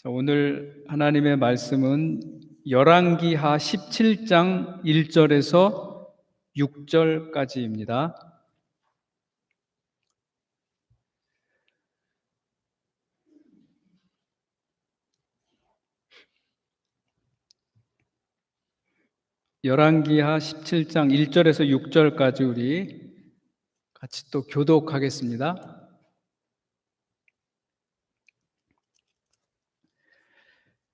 오늘 하나님의 말씀은 열왕기하 17장 1절에서 6절까지입니다. 열왕기하 17장 1절에서 6절까지 우리 같이 또 교독하겠습니다.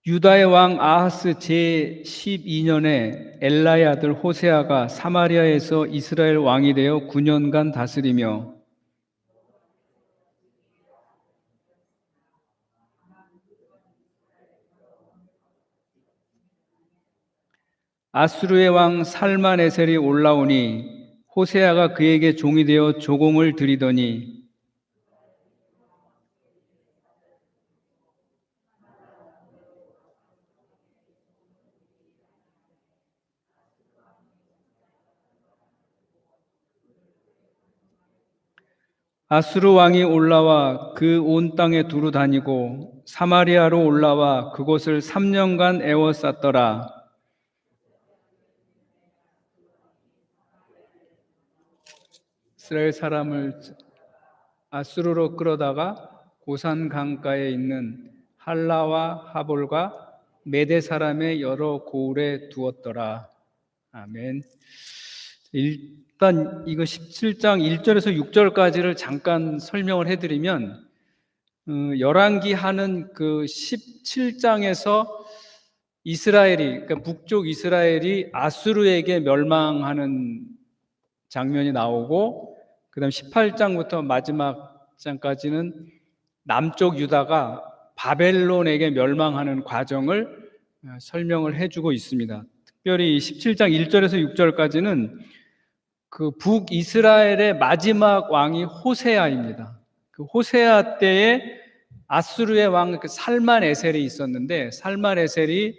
유다의 왕 아하스 제12년에 엘라의 아들 호세아가 사마리아에서 이스라엘 왕이 되어 9년간 다스리며 아수르의 왕 살만에셀이 올라오니 호세아가 그에게 종이 되어 조공을 드리더니 아수르 왕이 올라와 그 온 땅에 두루 다니고 사마리아로 올라와 그곳을 3년간 에워쌌더라. 이스라엘 사람을 아수르로 끌어다가 고산 강가에 있는 할라와 하볼과 메대 사람의 여러 고을에 두었더라. 아멘. 일단 이거 17장 1절에서 6절까지를 잠깐 설명을 해드리면 열왕기하는 그 17장에서 이스라엘이, 그러니까 북쪽 이스라엘이 아수르에게 멸망하는 장면이 나오고, 그 다음 18장부터 마지막 장까지는 남쪽 유다가 바벨론에게 멸망하는 과정을 설명을 해주고 있습니다. 특별히 17장 1절에서 6절까지는 그 북이스라엘의 마지막 왕이 호세아입니다. 그 호세아 때에 아수르의 왕 살만에셀이 있었는데, 살만에셀이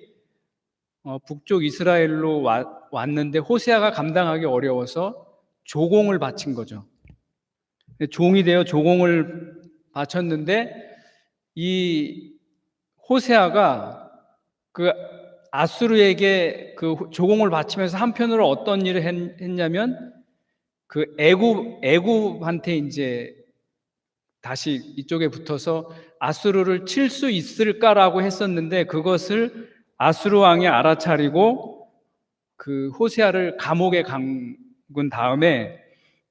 북쪽 이스라엘로 왔는데 호세아가 감당하기 어려워서 조공을 바친 거죠. 종이 되어 조공을 바쳤는데, 이 호세아가 그 아수르에게 그 조공을 바치면서 한편으로 어떤 일을 했냐면, 그 애굽한테 이제 다시 이쪽에 붙어서 아수르를 칠 수 있을까라고 했었는데, 그것을 아수르 왕이 알아차리고 그 호세아를 감옥에 감은 다음에,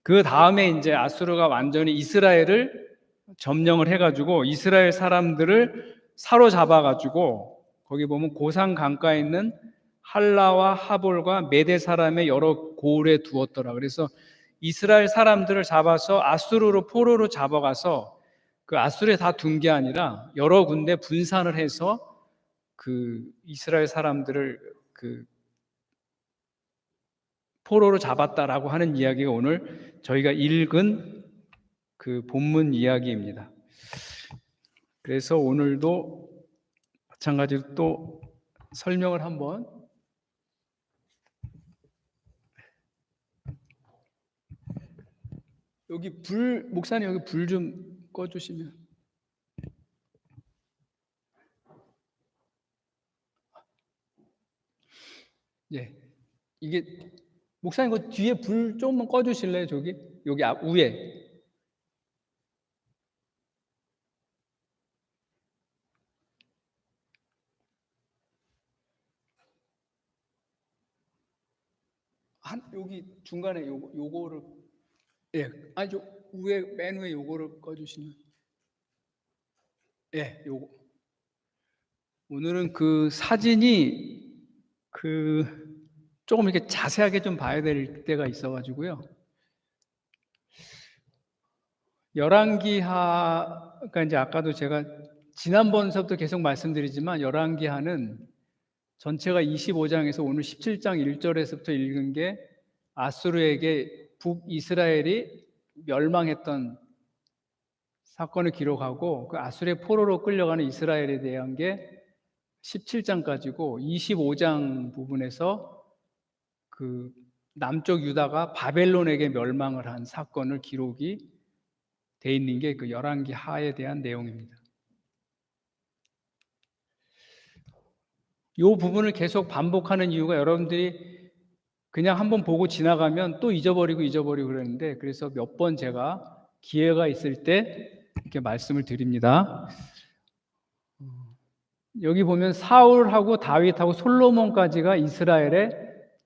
그 다음에 이제 아수르가 완전히 이스라엘을 점령을 해가지고 이스라엘 사람들을 사로잡아가지고 거기 보면 고산 강가에 있는 할라와 하볼과 메대 사람의 여러 고을에 두었더라. 그래서 이스라엘 사람들을 잡아서 아수르로 포로로 잡아가서 그 아수르에 다 둔 게 아니라 여러 군데 분산을 해서 그 이스라엘 사람들을 그 포로로 잡았다라고 하는 이야기가 오늘 저희가 읽은 그 본문 이야기입니다. 그래서 오늘도 마찬가지로 또 설명을 한번. 여기 목사님 여기 불 좀 꺼주시면. 예, 이게 목사님 그 뒤에 불 조금만 꺼주실래요? 여기 위에. 여기 중간에 요거를, 예, 아니 위에 맨 위에 요거를 꺼주시면. 예, 요거. 오늘은 그 사진이 조금 이렇게 자세하게 좀 봐야 될 때가 있어가지고요. 열왕기하가 이제 아까도 제가 지난번서부터 계속 말씀드리지만, 열왕기하는 전체가 25장에서 오늘 17장 1절에서부터 읽은 게 아수르에게 북이스라엘이 멸망했던 사건을 기록하고, 그 아수르의 포로로 끌려가는 이스라엘에 대한 게 17장까지고, 25장 부분에서 그 남쪽 유다가 바벨론에게 멸망을 한 사건을 기록이 돼 있는 게 그 열왕기하에 대한 내용입니다. 이 부분을 계속 반복하는 이유가 여러분들이 그냥 한번 보고 지나가면 또 잊어버리고 그러는데, 그래서 몇 번 제가 기회가 있을 때 이렇게 말씀을 드립니다. 여기 보면 사울하고 다윗하고 솔로몬까지가 이스라엘의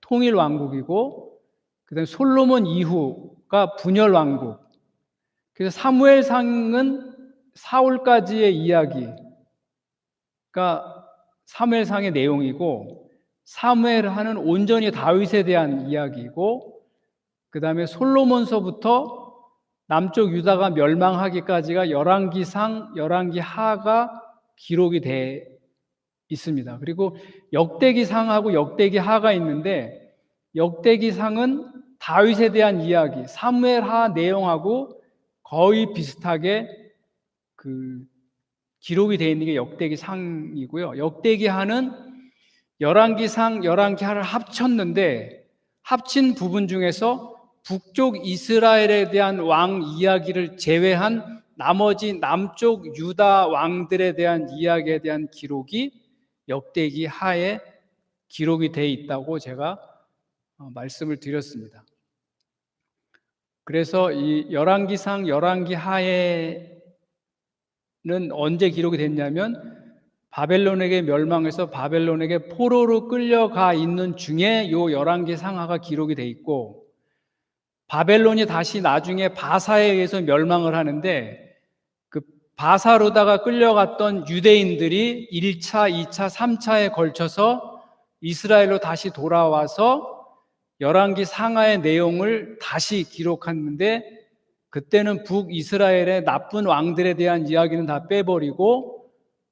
통일 왕국이고, 그다음에 솔로몬 이후가 분열 왕국. 그래서 사무엘상은 사울까지의 이야기가 사무엘상의 내용이고, 사무엘하는 온전히 다윗에 대한 이야기고, 그 다음에 솔로몬서부터 남쪽 유다가 멸망하기까지가 열왕기상, 열왕기하가 기록이 돼 있습니다. 그리고 역대기상하고 역대기하가 있는데, 역대기상은 다윗에 대한 이야기, 사무엘하 내용하고 거의 비슷하게 기록이 되어 있는 게 역대기상이고요. 역대기하는 열왕기상, 열왕기하를 합쳤는데, 합친 부분 중에서 북쪽 이스라엘에 대한 왕 이야기를 제외한 나머지 남쪽 유다 왕들에 대한 이야기에 대한 기록이 역대기하에 기록이 되어 있다고 제가 말씀을 드렸습니다. 그래서 이 열왕기상, 열왕기하에는 언제 기록이 됐냐면, 바벨론에게 멸망해서 바벨론에게 포로로 끌려가 있는 중에 요 열왕기상하가 기록이 돼 있고, 바벨론이 다시 나중에 바사에 의해서 멸망을 하는데, 그 바사로다가 끌려갔던 유대인들이 1차, 2차, 3차에 걸쳐서 이스라엘로 다시 돌아와서 열왕기상하의 내용을 다시 기록했는데, 그때는 북이스라엘의 나쁜 왕들에 대한 이야기는 다 빼버리고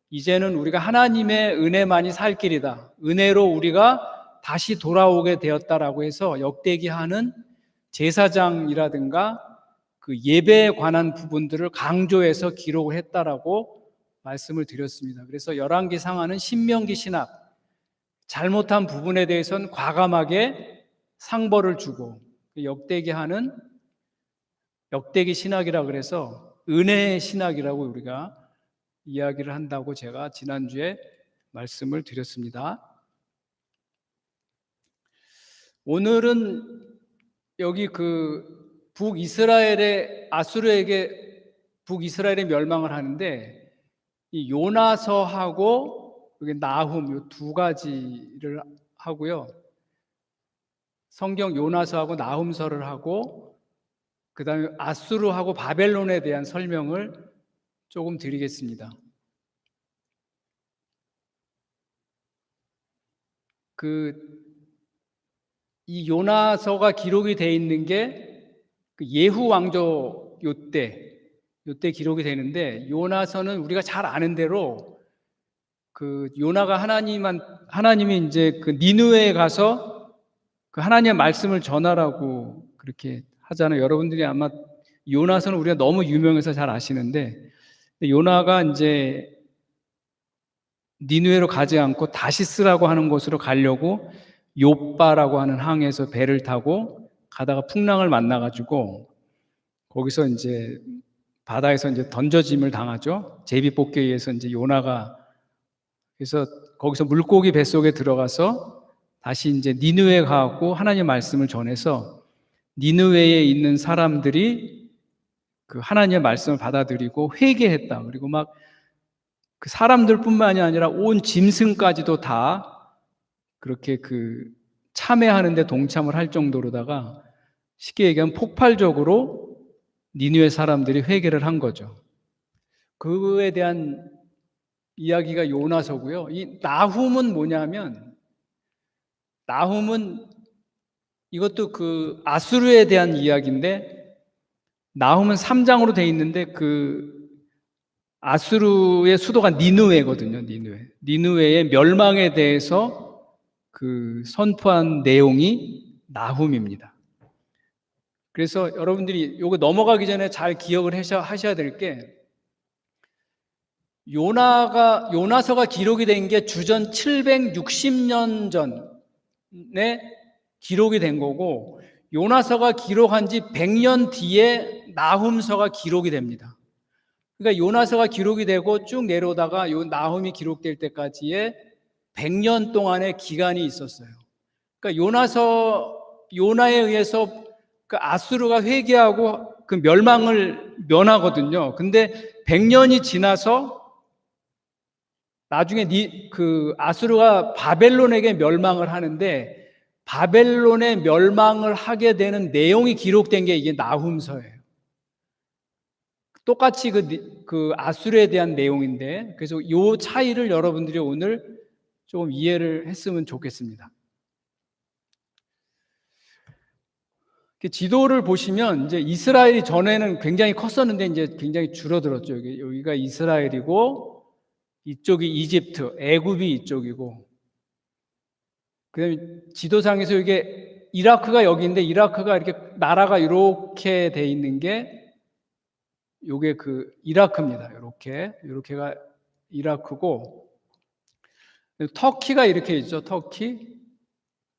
이제는 우리가 하나님의 은혜만이 살 길이다, 은혜로 우리가 다시 돌아오게 되었다라고 해서 역대기하는 제사장이라든가 그 예배에 관한 부분들을 강조해서 기록을 했다라고 말씀을 드렸습니다. 그래서 열왕기상하는 신명기 신학, 잘못한 부분에 대해서는 과감하게 상벌을 주고, 역대기하는 역대기 신학이라 그래서 은혜의 신학이라고 우리가 이야기를 한다고 제가 지난주에 말씀을 드렸습니다. 오늘은 여기 북이스라엘의 아수르에게 북이스라엘의 멸망을 하는데, 이 요나서하고 여기 나훔, 이 두 가지를 하고요. 성경 요나서하고 나훔서를 하고, 그 다음에 아수르하고 바벨론에 대한 설명을 조금 드리겠습니다. 이 요나서가 기록이 되어 있는 게 예후 왕조 요때 기록이 되는데, 요나서는 우리가 잘 아는 대로 요나가 하나님이 이제 니느웨에 가서 하나님의 말씀을 전하라고 그렇게 하잖아요. 여러분들이 아마 요나서는 우리가 너무 유명해서 잘 아시는데, 요나가 이제 니느웨로 가지 않고 다시스라고 하는 곳으로 가려고 욥바라고 하는 항에서 배를 타고 가다가 풍랑을 만나가지고 거기서 이제 바다에서 이제 던져짐을 당하죠. 제비뽑기에 의해서 이제 요나가, 그래서 거기서 물고기 뱃속에 들어가서 다시 이제 니느웨에 가고 하나님의 말씀을 전해서 니느웨에 있는 사람들이 하나님의 말씀을 받아들이고 회개했다. 그리고 막 사람들뿐만이 아니라 온 짐승까지도 다 그렇게 참회하는데 동참을 할 정도로다가, 쉽게 얘기하면 폭발적으로 니느웨 사람들이 회개를 한 거죠. 그에 대한 이야기가 요나서고요. 이 나훔은 뭐냐면, 나훔은 이것도 아수르에 대한 이야기인데, 나훔은 3장으로 돼 있는데 아수르의 수도가 니느웨거든요. 니느웨의 멸망에 대해서 선포한 내용이 나훔입니다. 그래서 여러분들이 요거 넘어가기 전에 잘 기억을 하셔야 될 게, 요나서가 기록이 된 게 주전 760년 전에 기록이 된 거고, 요나서가 기록한 지 100년 뒤에 나훔서가 기록이 됩니다. 그러니까 요나서가 기록이 되고 쭉 내려오다가 요 나훔이 기록될 때까지의 100년 동안의 기간이 있었어요. 그러니까 요나에 의해서 그 아수르가 회개하고 그 멸망을 면하거든요. 근데 100년이 지나서 나중에 그 아수르가 바벨론에게 멸망을 하는데, 바벨론의 멸망을 하게 되는 내용이 기록된 게 이게 나훔서예요. 똑같이 그 아수르에 대한 내용인데, 그래서 이 차이를 여러분들이 오늘 조금 이해를 했으면 좋겠습니다. 지도를 보시면 이제 이스라엘이 전에는 굉장히 컸었는데 이제 굉장히 줄어들었죠. 여기가 이스라엘이고 이쪽이 이집트, 애굽이 이쪽이고, 그다음에 지도상에서 이게 이라크가 여기인데, 이라크가 이렇게 나라가 이렇게 돼 있는 게 요게 그 이라크입니다. 이렇게가 이라크고, 터키가 이렇게 있죠.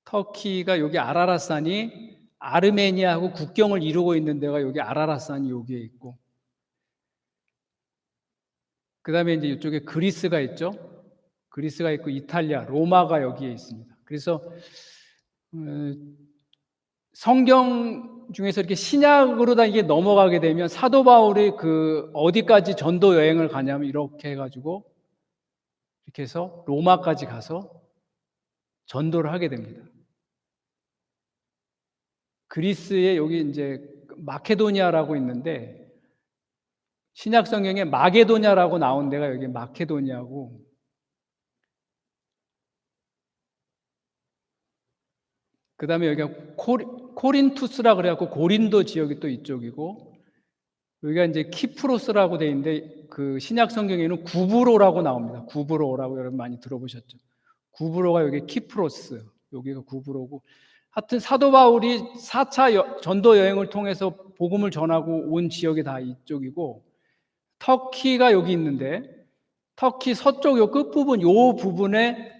터키가 여기 아라랏산이 아르메니아하고 국경을 이루고 있는 데가 여기 아라랏산이 여기에 있고, 그 다음에 이제 이쪽에 그리스가 있죠. 그리스가 있고 이탈리아, 로마가 여기에 있습니다. 그래서 성경 중에서 이렇게 신약으로 다 이게 넘어가게 되면 사도 바울이 그 어디까지 전도 여행을 가냐면 이렇게 해가지고 이렇게 해서 로마까지 가서 전도를 하게 됩니다. 그리스에 여기 이제 마케도니아라고 있는데, 신약 성경에 마게도냐라고 나온 데가 여기 마케도니아고, 그 다음에 여기가 코린투스라 그래갖고 고린도 지역이 또 이쪽이고, 여기가 이제 키프로스라고 돼 있는데 그 신약 성경에는 구브로라고 나옵니다. 구브로라고 여러분 많이 들어보셨죠? 구브로가 여기 키프로스, 여기가 구브로고, 하여튼 사도 바울이 4차 전도 여행을 통해서 복음을 전하고 온 지역이 다 이쪽이고, 터키가 여기 있는데, 터키 서쪽 요 끝부분, 요 부분에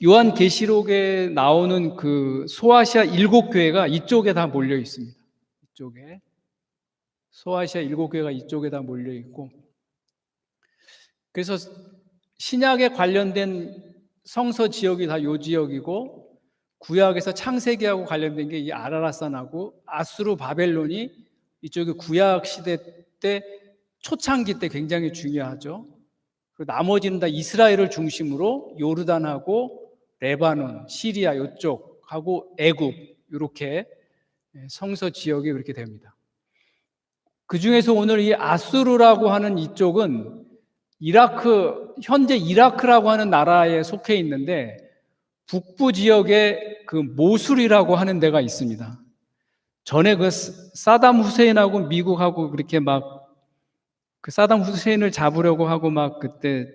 요한계시록에 나오는 그 소아시아 7교회가 이쪽에 다 몰려 있습니다. 이쪽에 소아시아 7교회가 이쪽에 다 몰려 있고, 그래서 신약에 관련된 성서 지역이 다 요 지역이고, 구약에서 창세기하고 관련된 게 이 아라랏산하고 아수르 바벨론이 이쪽에 구약 시대 때 초창기 때 굉장히 중요하죠. 그리고 나머지는 다 이스라엘을 중심으로 요르단하고 레바논, 시리아 이쪽하고 애굽, 이렇게 성서 지역이 그렇게 됩니다. 그 중에서 오늘 이 아수르라고 하는 이쪽은 현재 이라크라고 하는 나라에 속해 있는데, 북부 지역에 그 모술이라고 하는 데가 있습니다. 전에 그 사담 후세인하고 미국하고 그렇게 막 그 사담 후세인을 잡으려고 하고 막 그때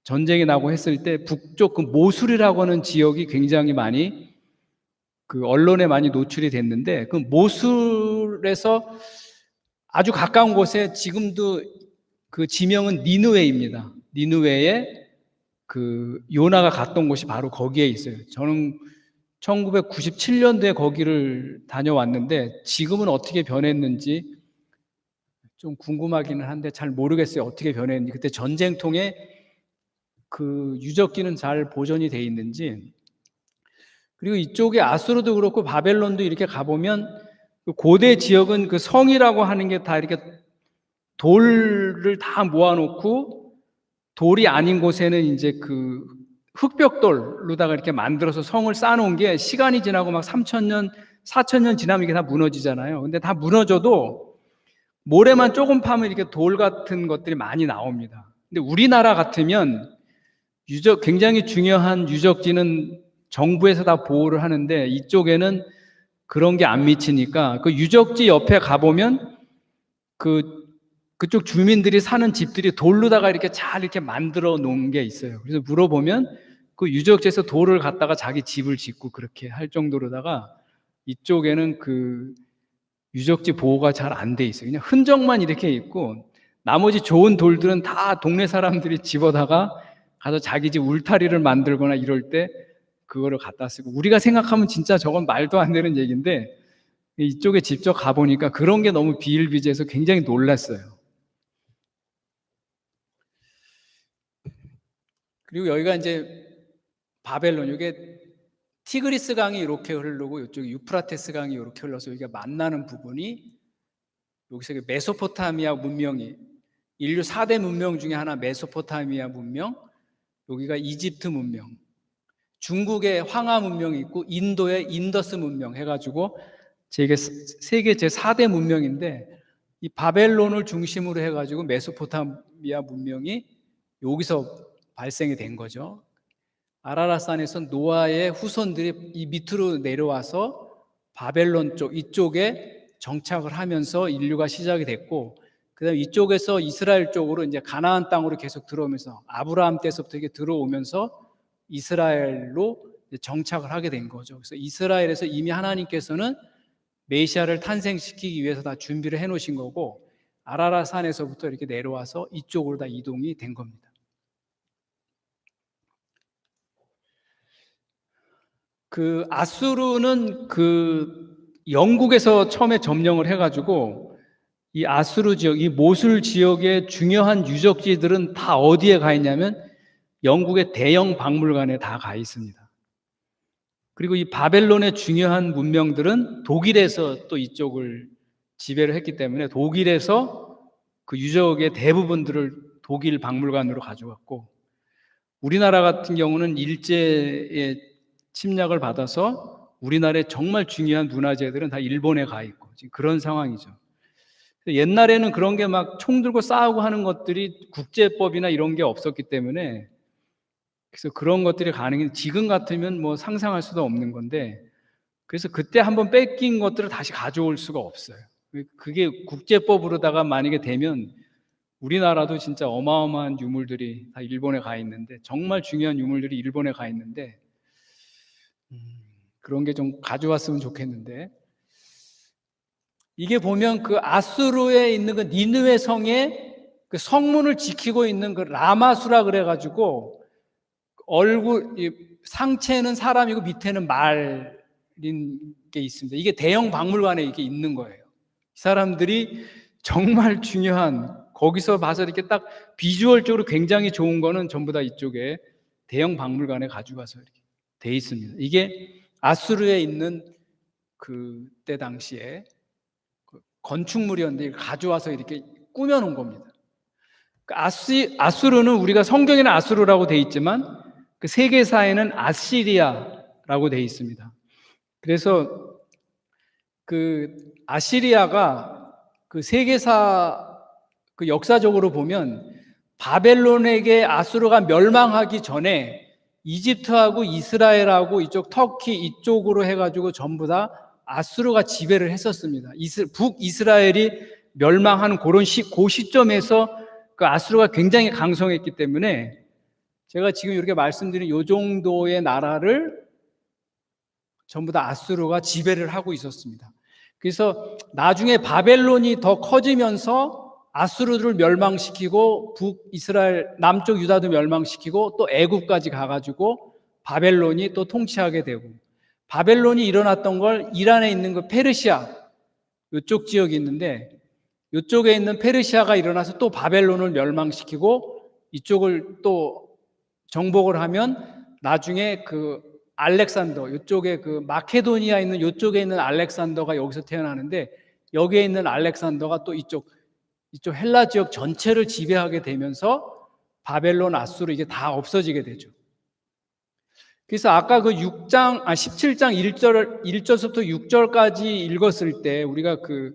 전쟁이 나고 했을 때 북쪽 그 모술이라고 하는 지역이 굉장히 많이 그 언론에 많이 노출이 됐는데, 그 모술에서 아주 가까운 곳에 지금도 그 지명은 니느웨입니다. 니느웨에 그 요나가 갔던 곳이 바로 거기에 있어요. 저는 1997년도에 거기를 다녀왔는데 지금은 어떻게 변했는지 좀 궁금하기는 한데 잘 모르겠어요. 어떻게 변했는지. 그때 전쟁통에 그 유적지는 잘 보존이 돼 있는지. 그리고 이쪽에 아수르도 그렇고 바벨론도 이렇게 가보면 그 고대 지역은 그 성이라고 하는 게 다 이렇게 돌을 다 모아놓고, 돌이 아닌 곳에는 이제 그 흙벽돌로다가 이렇게 만들어서 성을 쌓아놓은 게 시간이 지나고 막 3,000년, 4,000년 지나면 이게 다 무너지잖아요. 근데 다 무너져도 모래만 조금 파면 이렇게 돌 같은 것들이 많이 나옵니다. 근데 우리나라 같으면 굉장히 중요한 유적지는 정부에서 다 보호를 하는데, 이쪽에는 그런 게 안 미치니까 그 유적지 옆에 가보면 그쪽 주민들이 사는 집들이 돌로다가 이렇게 잘 이렇게 만들어 놓은 게 있어요. 그래서 물어보면 그 유적지에서 돌을 갖다가 자기 집을 짓고 그렇게 할 정도로다가 이쪽에는 그 유적지 보호가 잘 안 돼 있어요. 그냥 흔적만 이렇게 있고, 나머지 좋은 돌들은 다 동네 사람들이 집어다가 가서 자기 집 울타리를 만들거나 이럴 때 그거를 갖다 쓰고, 우리가 생각하면 진짜 저건 말도 안 되는 얘기인데 이쪽에 직접 가보니까 그런 게 너무 비일비재해서 굉장히 놀랐어요. 그리고 여기가 이제 바벨론, 이게 티그리스 강이 이렇게 흐르고 이쪽 유프라테스 강이 이렇게 흘러서 여기가 만나는 부분이, 여기서 메소포타미아 문명이, 인류 4대 문명 중에 하나 메소포타미아 문명, 여기가 이집트 문명, 중국의 황하 문명이 있고 인도의 인더스 문명 해가지고 이게 세계 제4대 문명인데, 이 바벨론을 중심으로 해가지고 메소포타미아 문명이 여기서 발생이 된 거죠. 아라랏산에서 노아의 후손들이 이 밑으로 내려와서 바벨론 쪽, 이쪽에 정착을 하면서 인류가 시작이 됐고, 그다음에 이쪽에서 이스라엘 쪽으로 이제 가나안 땅으로 계속 들어오면서 아브라함 때서부터 이게 들어오면서 이스라엘로 정착을 하게 된 거죠. 그래서 이스라엘에서 이미 하나님께서는 메시아를 탄생시키기 위해서 다 준비를 해 놓으신 거고, 아라랏 산에서부터 이렇게 내려와서 이쪽으로 다 이동이 된 겁니다. 그 아수르는 그 영국에서 처음에 점령을 해가지고, 이 아수르 지역, 이 모술 지역의 중요한 유적지들은 다 어디에 가 있냐면 영국의 대형 박물관에 다 가 있습니다. 그리고 이 바벨론의 중요한 문명들은 독일에서 또 이쪽을 지배를 했기 때문에 독일에서 그 유적의 대부분들을 독일 박물관으로 가져갔고, 우리나라 같은 경우는 일제의 침략을 받아서 우리나라의 정말 중요한 문화재들은 다 일본에 가 있고 지금 그런 상황이죠. 옛날에는 그런 게 막 총 들고 싸우고 하는 것들이 국제법이나 이런 게 없었기 때문에, 그래서 그런 것들이 가능해. 지금 같으면 뭐 상상할 수도 없는 건데, 그래서 그때 한번 뺏긴 것들을 다시 가져올 수가 없어요. 그게 국제법으로다가 만약에 되면 우리나라도 진짜 어마어마한 유물들이 다 일본에 가 있는데, 정말 중요한 유물들이 일본에 가 있는데, 그런 게 좀 가져왔으면 좋겠는데, 이게 보면 그 아수르에 있는 그 니느웨 성의 그 성문을 지키고 있는 그 라마수라 그래가지고, 상체는 사람이고 밑에는 말인 게 있습니다. 이게 대형 박물관에 이게 있는 거예요. 이 사람들이 정말 중요한, 거기서 봐서 이렇게 딱 비주얼적으로 굉장히 좋은 거는 전부 다 이쪽에 대형 박물관에 가져가서 이렇게 돼 있습니다. 이게 아수르에 있는 그때 당시에 건축물이었는데 가져와서 이렇게 꾸며놓은 겁니다. 아수르는 우리가 성경에는 아수르라고 돼 있지만 그 세계사에는 아시리아라고 돼 있습니다. 그래서 그 아시리아가 그 세계사 그 역사적으로 보면 바벨론에게 아수르가 멸망하기 전에 이집트하고 이스라엘하고 이쪽 터키 이쪽으로 해가지고 전부 다 아수르가 지배를 했었습니다. 북이스라엘이 멸망하는 그런 그 시점에서 그 아수르가 굉장히 강성했기 때문에, 제가 지금 이렇게 말씀드린 이 정도의 나라를 전부 다 아수르가 지배를 하고 있었습니다. 그래서 나중에 바벨론이 더 커지면서 아수르를 멸망시키고 북이스라엘 남쪽 유다도 멸망시키고 또 애굽까지 가가지고 바벨론이 또 통치하게 되고, 바벨론이 일어났던 걸 이란에 있는 그 페르시아 이쪽 지역이 있는데, 이쪽에 있는 페르시아가 일어나서 또 바벨론을 멸망시키고 이쪽을 또 정복을 하면 나중에 그 알렉산더, 이쪽에 그 마케도니아에 있는 이쪽에 있는 알렉산더가 여기서 태어나는데, 여기에 있는 알렉산더가 또 이쪽 헬라 지역 전체를 지배하게 되면서 바벨론, 아수르 이게 다 없어지게 되죠. 그래서 아까 그 17장 1절부터 6절까지 읽었을 때 우리가 그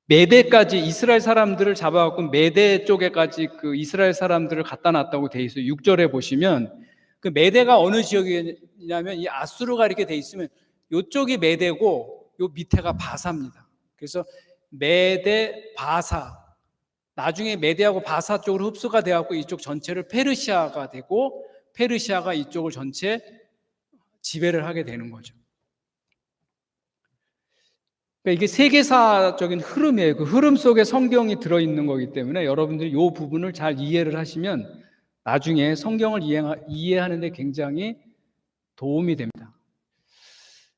메대까지 이스라엘 사람들을 잡아갖고 메대 쪽에까지 그 이스라엘 사람들을 갖다 놨다고 돼 있어요. 6절에 보시면 그 메대가 어느 지역이냐면 이 아수르가 이렇게 돼 있으면 이쪽이 메대고 요 밑에가 바사입니다. 그래서 메대, 바사, 나중에 메대하고 바사 쪽으로 흡수가 돼갖고 이쪽 전체를 페르시아가 되고, 페르시아가 이쪽을 전체 지배를 하게 되는 거죠. 그러니까 이게 세계사적인 흐름이에요. 그 흐름 속에 성경이 들어있는 거기 때문에 여러분들이 이 부분을 잘 이해를 하시면 나중에 성경을 이해하는 데 굉장히 도움이 됩니다.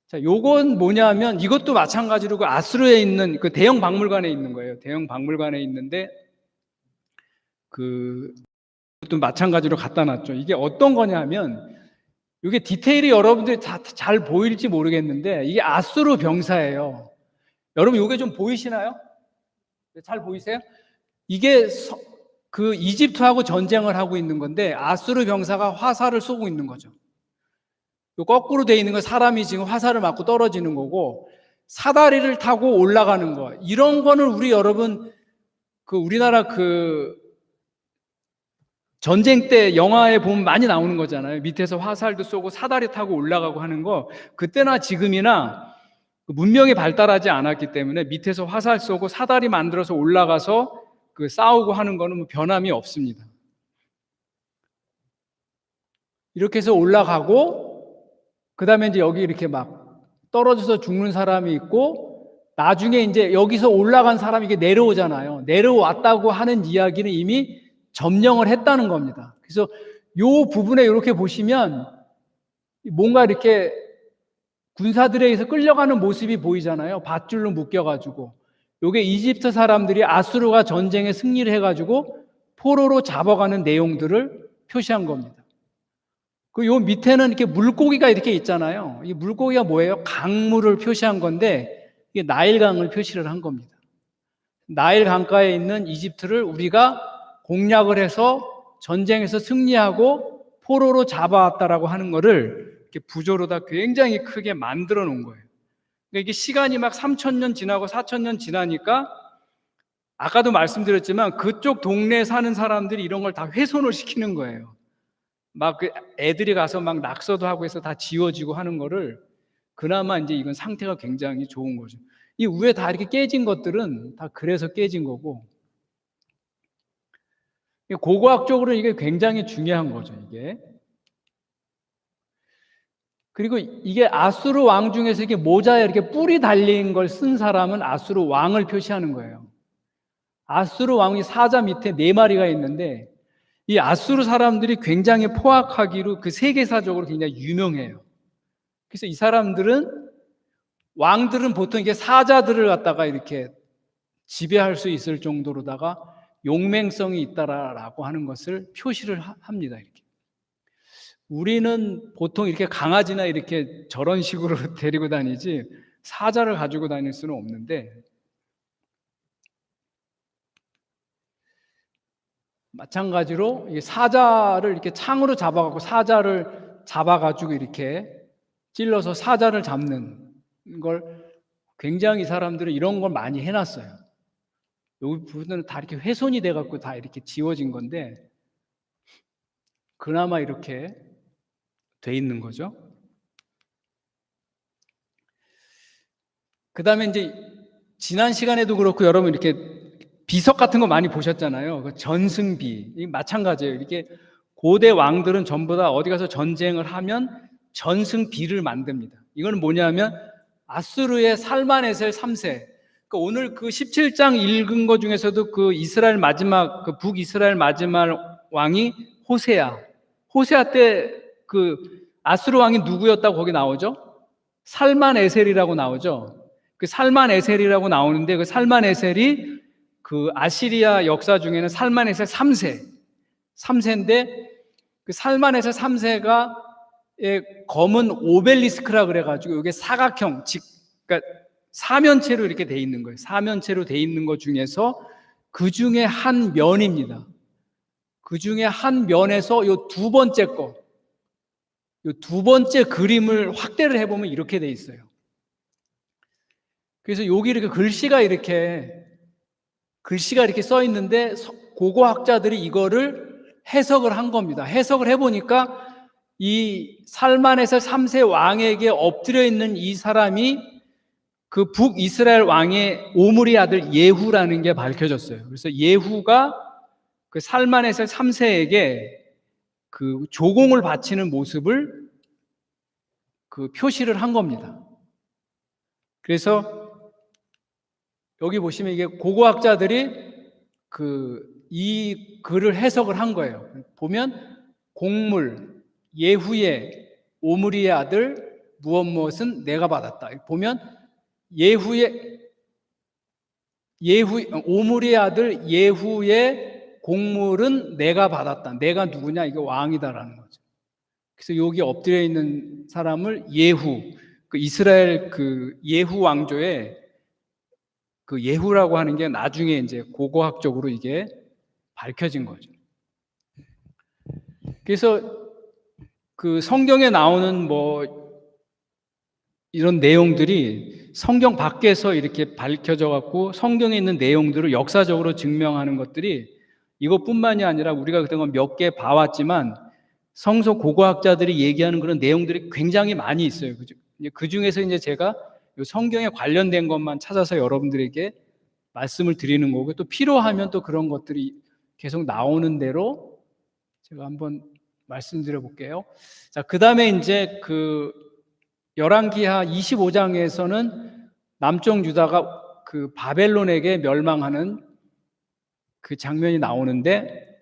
자, 요건 뭐냐면 이것도 마찬가지로 그 아수르에 있는 그 대형 박물관에 있는 거예요. 대형 박물관에 있는데 그것도 마찬가지로 갖다 놨죠. 이게 어떤 거냐면 이게 디테일이 여러분들이 다 잘 보일지 모르겠는데 이게 아수르 병사예요. 여러분 이게 좀 보이시나요? 잘 보이세요? 이게 그 이집트하고 전쟁을 하고 있는 건데 아수르 병사가 화살을 쏘고 있는 거죠. 거꾸로 돼 있는 건 사람이 지금 화살을 맞고 떨어지는 거고, 사다리를 타고 올라가는 거, 이런 거는 우리 여러분 그 우리나라 그 전쟁 때 영화에 보면 많이 나오는 거잖아요. 밑에서 화살도 쏘고 사다리 타고 올라가고 하는 거. 그때나 지금이나 문명이 발달하지 않았기 때문에 밑에서 화살 쏘고 사다리 만들어서 올라가서 그 싸우고 하는 거는 뭐 변함이 없습니다. 이렇게 해서 올라가고, 그 다음에 이제 여기 이렇게 막 떨어져서 죽는 사람이 있고, 나중에 이제 여기서 올라간 사람이 이게 내려오잖아요. 내려왔다고 하는 이야기는 이미 점령을 했다는 겁니다. 그래서 요 부분에 이렇게 보시면 뭔가 이렇게 군사들에 의해서 끌려가는 모습이 보이잖아요. 밧줄로 묶여가지고. 요게 이집트 사람들이 아수르가 전쟁에 승리를 해가지고 포로로 잡아가는 내용들을 표시한 겁니다. 그 요 밑에는 이렇게 물고기가 이렇게 있잖아요. 이 물고기가 뭐예요? 강물을 표시한 건데 이게 나일강을 표시를 한 겁니다. 나일 강가에 있는 이집트를 우리가 공략을 해서 전쟁에서 승리하고 포로로 잡아왔다라고 하는 거를 이렇게 부조로 다 굉장히 크게 만들어 놓은 거예요. 그러니까 이게 시간이 막 3,000년 지나고 4,000년 지나니까 아까도 말씀드렸지만 그쪽 동네에 사는 사람들이 이런 걸 다 훼손을 시키는 거예요. 막 그 애들이 가서 막 낙서도 하고 해서 다 지워지고 하는 거를, 그나마 이제 이건 상태가 굉장히 좋은 거죠. 이 위에 다 이렇게 깨진 것들은 다 그래서 깨진 거고, 고고학적으로 이게 굉장히 중요한 거죠, 이게. 그리고 이게 아수르 왕 중에서 이게 모자에 이렇게 뿔이 달린 걸 쓴 사람은 아수르 왕을 표시하는 거예요. 아수르 왕이 사자 밑에 4마리가 있는데, 이 아수르 사람들이 굉장히 포악하기로 그 세계사적으로 굉장히 유명해요. 그래서 이 사람들은, 왕들은 보통 이게 사자들을 갖다가 이렇게 지배할 수 있을 정도로다가 용맹성이 있다라고 하는 것을 표시를 합니다. 이렇게. 우리는 보통 이렇게 강아지나 이렇게 저런 식으로 데리고 다니지 사자를 가지고 다닐 수는 없는데, 마찬가지로 사자를 이렇게 창으로 잡아가지고 사자를 잡아가지고 이렇게 찔러서 사자를 잡는 걸 굉장히 이 사람들은 이런 걸 많이 해놨어요. 여기 부분은 다 이렇게 훼손이 돼갖고 다 이렇게 지워진 건데, 그나마 이렇게 돼 있는 거죠. 그 다음에 이제 지난 시간에도 그렇고 여러분 이렇게 비석 같은 거 많이 보셨잖아요. 그 전승비. 마찬가지예요. 이렇게 고대 왕들은 전부 다 어디 가서 전쟁을 하면 전승비를 만듭니다. 이건 뭐냐면 아수르의 살만에셀 3세. 그러니까 오늘 그 17장 읽은 것 중에서도 그 이스라엘 마지막, 그 북이스라엘 마지막 왕이 호세아. 호세아 때 그 아수르 왕이 누구였다고 거기 나오죠? 살만에셀이라고 나오죠. 그 살만에셀이라고 나오는데, 그 살만에셀이 그 아시리아 역사 중에는 살만에셀 3세인데, 그 살만에셀 3세가 검은 오벨리스크라 그래가지고 이게 사각형, 그러니까 사면체로 이렇게 돼 있는 거예요. 사면체로 돼 있는 것 중에서 그 중에 한 면입니다. 그 중에 한 면에서 요 두 번째 거, 요 두 번째 그림을 확대를 해보면 이렇게 돼 있어요. 그래서 여기 이렇게 글씨가 이렇게 써 있는데, 고고학자들이 이거를 해석을 한 겁니다. 해석을 해보니까 이 살만에셀 3세 왕에게 엎드려 있는 이 사람이 그 북이스라엘 왕의 오므리 아들 예후라는 게 밝혀졌어요. 그래서 예후가 그 살만에셀 3세에게 그 조공을 바치는 모습을 그 표시를 한 겁니다. 그래서 여기 보시면 이게 고고학자들이 이 글을 해석을 한 거예요. 보면 공물, 예후의 오므리의 아들 무엇무엇은 내가 받았다. 보면 오므리의 아들 예후의 공물은 내가 받았다. 내가 누구냐? 이게 왕이다라는 거죠. 그래서 여기 엎드려 있는 사람을 예후, 그 이스라엘 그 예후 왕조의 그 예후라고 하는 게 나중에 이제 고고학적으로 이게 밝혀진 거죠. 그래서 그 성경에 나오는 뭐 이런 내용들이 성경 밖에서 이렇게 밝혀져 갖고 성경에 있는 내용들을 역사적으로 증명하는 것들이 이것뿐만이 아니라 우리가 그동안 몇 개 봐왔지만 성서 고고학자들이 얘기하는 그런 내용들이 굉장히 많이 있어요. 그 중에서 이제 제가 성경에 관련된 것만 찾아서 여러분들에게 말씀을 드리는 거고, 또 필요하면 또 그런 것들이 계속 나오는 대로 제가 한번 말씀드려 볼게요. 자, 그 다음에 이제 그 열왕기하 25장에서는 남쪽 유다가 그 바벨론에게 멸망하는 그 장면이 나오는데,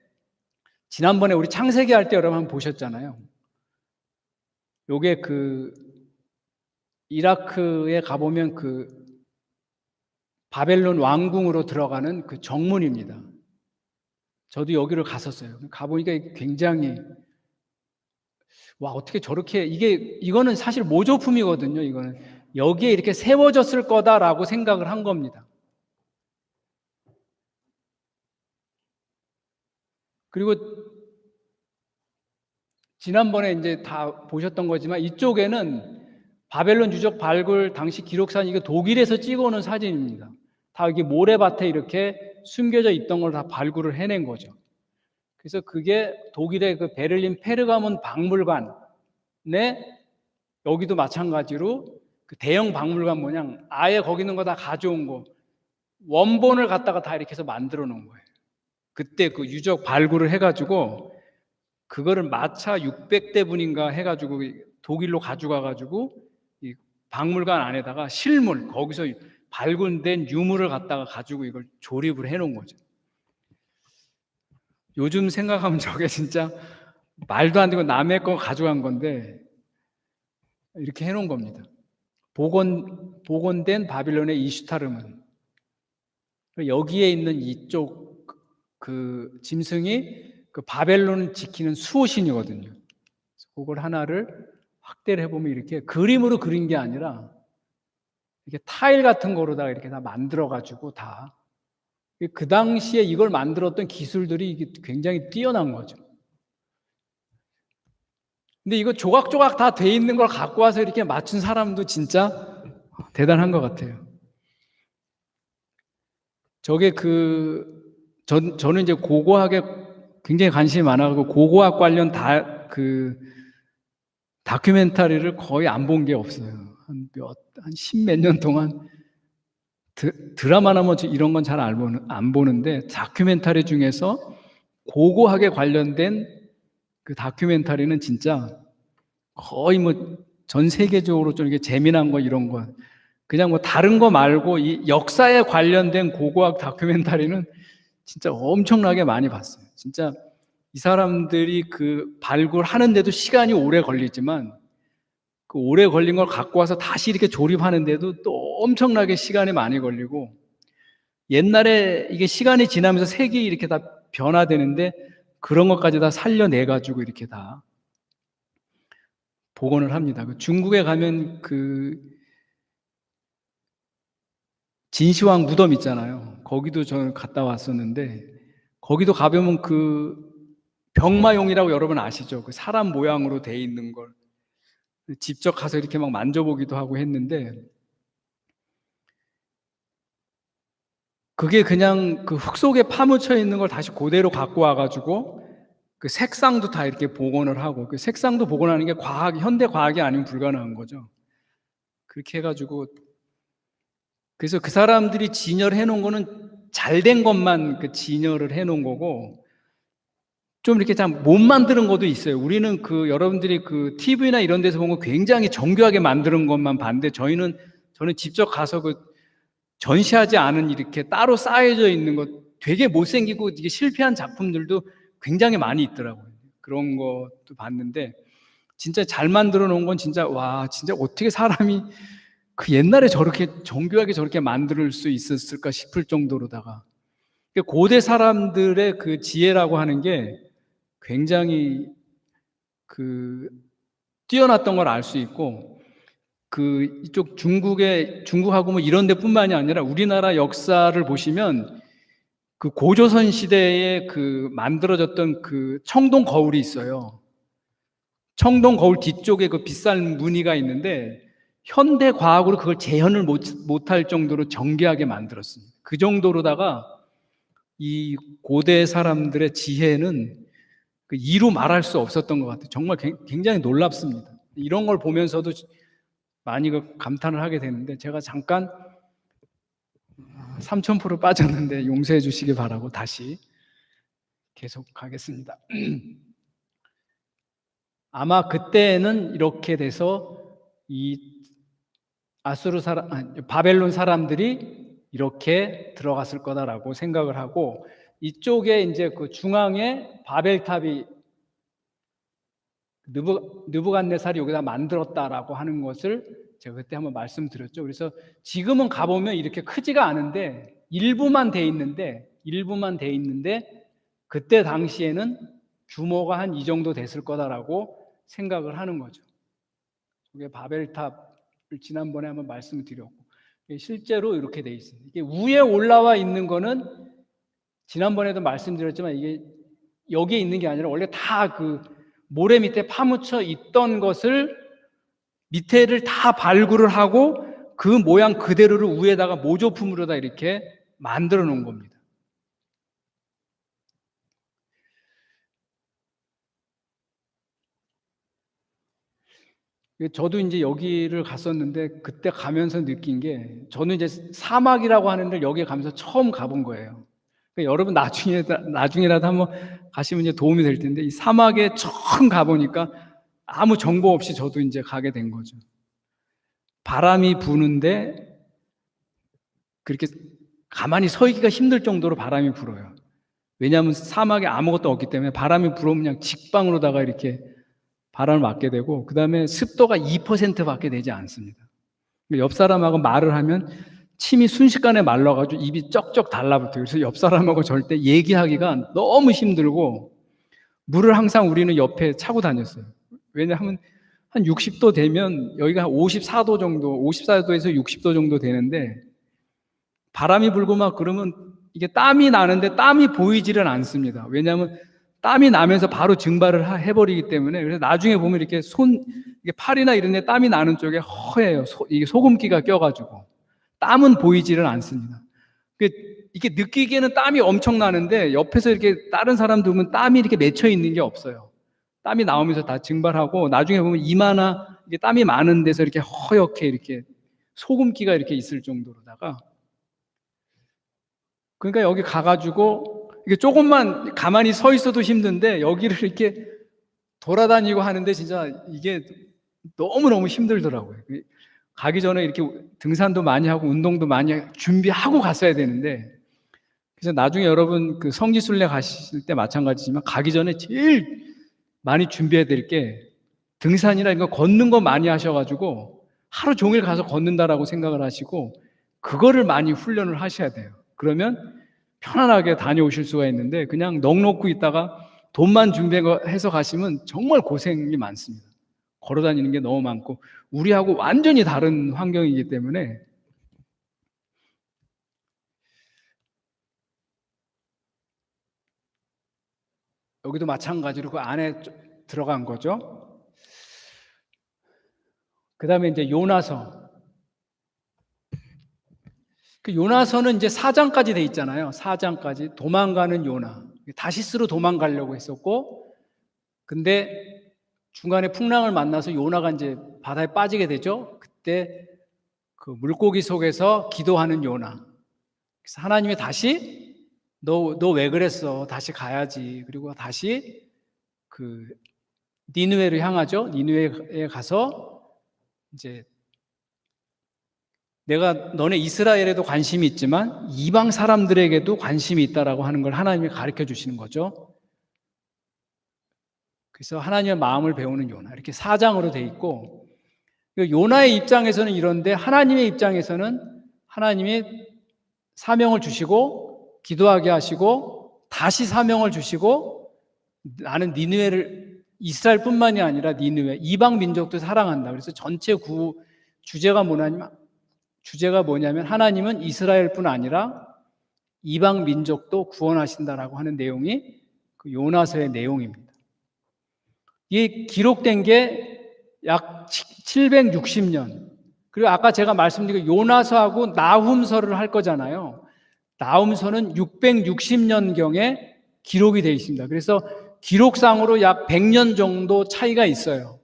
지난번에 우리 창세기 할 때 여러분 한번 보셨잖아요. 요게 그 이라크에 가보면 그 바벨론 왕궁으로 들어가는 그 정문입니다. 저도 여기를 갔었어요. 가보니까 굉장히, 와, 어떻게 저렇게, 이거는 사실 모조품이거든요. 이거는 여기에 이렇게 세워졌을 거다라고 생각을 한 겁니다. 그리고 지난번에 이제 다 보셨던 거지만 이쪽에는 바벨론 유적 발굴 당시 기록사진, 이거 독일에서 찍어놓은 사진입니다. 다 이게 모래밭에 이렇게 숨겨져 있던 걸 다 발굴을 해낸 거죠. 그래서 그게 독일의 그 베를린 페르가몬 박물관에, 여기도 마찬가지로 그 대형 박물관 모양 아예 거기 있는 거 다 가져온 거, 원본을 갖다가 다 이렇게 해서 만들어 놓은 거예요. 그때 그 유적 발굴을 해가지고 그거를 마차 600대분인가 해가지고 독일로 가져가가지고 이 박물관 안에다가 실물, 거기서 발굴된 유물을 갖다가 가지고 이걸 조립을 해놓은 거죠. 요즘 생각하면 저게 진짜 말도 안 되고 남의 거 가져간 건데 이렇게 해놓은 겁니다. 복원된 바빌론의 이슈타르문. 여기에 있는 이쪽 그 짐승이 그 바벨론을 지키는 수호신이거든요. 그걸 하나를 확대를 해보면 이렇게 그림으로 그린 게 아니라 이렇게 타일 같은 거로다가 이렇게 다 만들어가지고 다, 그 당시에 이걸 만들었던 기술들이 굉장히 뛰어난 거죠. 근데 이거 조각조각 다 돼 있는 걸 갖고 와서 이렇게 맞춘 사람도 진짜 대단한 것 같아요. 저게 저는 이제 고고학에 굉장히 관심이 많아가지고 고고학 관련 다큐멘터리를 거의 안 본 게 없어요. 한 십몇 년 동안 드라마나 뭐 이런 건 잘 안 보는데, 다큐멘터리 중에서 고고학에 관련된 그 다큐멘터리는 진짜 거의 뭐 전 세계적으로 좀 이렇게 재미난 거 이런 거, 그냥 뭐 다른 거 말고 이 역사에 관련된 고고학 다큐멘터리는 진짜 엄청나게 많이 봤어요. 진짜 이 사람들이 그 발굴하는데도 시간이 오래 걸리지만 그 오래 걸린 걸 갖고 와서 다시 이렇게 조립하는데도 또 엄청나게 시간이 많이 걸리고, 옛날에 이게 시간이 지나면서 색이 이렇게 다 변화되는데 그런 것까지 다 살려내가지고 이렇게 다 복원을 합니다. 중국에 가면 그 진시황 무덤 있잖아요. 거기도 저는 갔다 왔었는데, 거기도 가보면 그 병마용이라고 여러분 아시죠? 그 사람 모양으로 돼 있는 걸 직접 가서 이렇게 막 만져보기도 하고 했는데, 그게 그냥 그 흙 속에 파묻혀 있는 걸 다시 그대로 갖고 와가지고 그 색상도 다 이렇게 복원을 하고, 그 색상도 복원하는 게 현대 과학이 아니면 불가능한 거죠. 그렇게 해가지고, 그래서 그 사람들이 진열해 놓은 거는 잘된 것만 그 진열을 해 놓은 거고, 좀 이렇게 참 못 만드는 것도 있어요. 우리는 여러분들이 그 TV나 이런 데서 보면 굉장히 정교하게 만드는 것만 봤는데, 저는 직접 가서 그 전시하지 않은 이렇게 따로 쌓여져 있는 것, 되게 못생기고 이게 실패한 작품들도 굉장히 많이 있더라고요. 그런 것도 봤는데, 진짜 잘 만들어 놓은 건 진짜, 와, 진짜 어떻게 사람이 그 옛날에 저렇게 정교하게 저렇게 만들 수 있었을까 싶을 정도로다가, 고대 사람들의 그 지혜라고 하는 게 굉장히 그 뛰어났던 걸 알 수 있고, 이쪽 중국하고 뭐 이런 데뿐만이 아니라 우리나라 역사를 보시면 그 고조선 시대에 만들어졌던 청동 거울이 있어요. 청동 거울 뒤쪽에 비싼 무늬가 있는데 현대 과학으로 그걸 재현을 못할 정도로 정교하게 만들었습니다. 그 정도로다가 이 고대 사람들의 지혜는 이루 말할 수 없었던 것 같아요. 정말 굉장히 놀랍습니다. 이런 걸 보면서도 많이 감탄을 하게 되는데, 제가 잠깐 3000% 빠졌는데 용서해 주시기 바라고 다시 계속하겠습니다. 아마 그때는 이렇게 돼서 이 바벨론 사람들이 이렇게 들어갔을 거다라고 생각을 하고, 이쪽에 이제 중앙에 바벨탑이 느부갓네살이 여기다 만들었다라고 하는 것을 제가 그때 한번 말씀드렸죠. 그래서 지금은 가보면 이렇게 크지가 않은데 일부만 돼 있는데 그때 당시에는 규모가 한 이 정도 됐을 거다라고 생각을 하는 거죠. 이게 바벨탑을 지난번에 한번 말씀을 드렸고, 실제로 이렇게 돼 있습니다. 이게 위에 올라와 있는 거는 지난번에도 말씀드렸지만 이게 여기에 있는 게 아니라 원래 다 모래 밑에 파묻혀 있던 것을 밑에를 다 발굴을 하고 그 모양 그대로를 위에다가 모조품으로다 이렇게 만들어 놓은 겁니다. 저도 이제 여기를 갔었는데 그때 가면서 느낀 게, 저는 이제 사막이라고 하는 데를 여기 가면서 처음 가본 거예요. 그러니까 여러분 나중에라도 한번 가시면 이제 도움이 될 텐데, 이 사막에 처음 가보니까 아무 정보 없이 저도 이제 가게 된 거죠. 바람이 부는데 그렇게 가만히 서 있기가 힘들 정도로 바람이 불어요. 왜냐하면 사막에 아무것도 없기 때문에 바람이 불어오면 그냥 직방으로다가 이렇게 바람을 맞게 되고, 그 다음에 습도가 2%밖에 되지 않습니다. 옆 사람하고 말을 하면 침이 순식간에 말라가지고 입이 쩍쩍 달라붙어요. 그래서 옆 사람하고 절대 얘기하기가 너무 힘들고, 물을 항상 우리는 옆에 차고 다녔어요. 왜냐하면 한 60도 되면 여기가 한 54도 정도, 54도에서 60도 정도 되는데 바람이 불고 막 그러면 이게 땀이 나는데 땀이 보이지는 않습니다. 왜냐하면 땀이 나면서 바로 증발을 해버리기 때문에. 그래서 나중에 보면 이렇게 이게 팔이나 이런 데 땀이 나는 쪽에 허해요. 이게 소금기가 껴가지고 땀은 보이지는 않습니다. 이게 느끼기에는 땀이 엄청 나는데 옆에서 이렇게 다른 사람들 보면 땀이 이렇게 맺혀 있는 게 없어요. 땀이 나오면서 다 증발하고, 나중에 보면 이마나 이게 땀이 많은 데서 이렇게 허옇게 이렇게 소금기가 이렇게 있을 정도로다가. 그러니까 여기 가가지고 이게 조금만 가만히 서 있어도 힘든데 여기를 이렇게 돌아다니고 하는데 진짜 이게 너무너무 힘들더라고요. 가기 전에 이렇게 등산도 많이 하고 운동도 많이 준비하고 갔어야 되는데, 그래서 나중에 여러분 성지순례 가실 때 마찬가지지만 가기 전에 제일 많이 준비해야 될 게 등산이나 이거 걷는 거 많이 하셔가지고 하루 종일 가서 걷는다라고 생각을 하시고 그거를 많이 훈련을 하셔야 돼요. 그러면 편안하게 다녀오실 수가 있는데, 그냥 넋놓고 있다가 돈만 준비해서 가시면 정말 고생이 많습니다. 걸어다니는 게 너무 많고 우리하고 완전히 다른 환경이기 때문에. 여기도 마찬가지로 그 안에 들어간 거죠. 그 다음에 이제 요나서. 요나서는 이제 4장까지 돼 있잖아요. 4장까지 도망가는 요나. 다시스로 도망가려고 했었고, 근데 중간에 풍랑을 만나서 요나가 이제 바다에 빠지게 되죠. 그때 물고기 속에서 기도하는 요나. 그래서 하나님이 다시 너 왜 그랬어? 다시 가야지. 그리고 다시 니느웨를 향하죠. 니느웨에 가서 이제 내가 너네 이스라엘에도 관심이 있지만 이방 사람들에게도 관심이 있다라고 하는 걸 하나님이 가르쳐 주시는 거죠. 그래서 하나님의 마음을 배우는 요나, 이렇게 4장으로 돼 있고, 요나의 입장에서는 이런데 하나님의 입장에서는 하나님이 사명을 주시고 기도하게 하시고 다시 사명을 주시고 나는 니느웨를 이스라엘뿐만이 아니라 니느웨 이방 민족도 사랑한다. 그래서 전체 주제가 뭐냐면 하나님은 이스라엘뿐 아니라 이방 민족도 구원하신다라고 하는 내용이 그 요나서의 내용입니다. 이게 기록된 게 약 760년. 그리고 아까 제가 말씀드린 요나서하고 나훔서를 할 거잖아요. 나훔서는 660년경에 기록이 되어 있습니다. 그래서 기록상으로 약 100년 정도 차이가 있어요.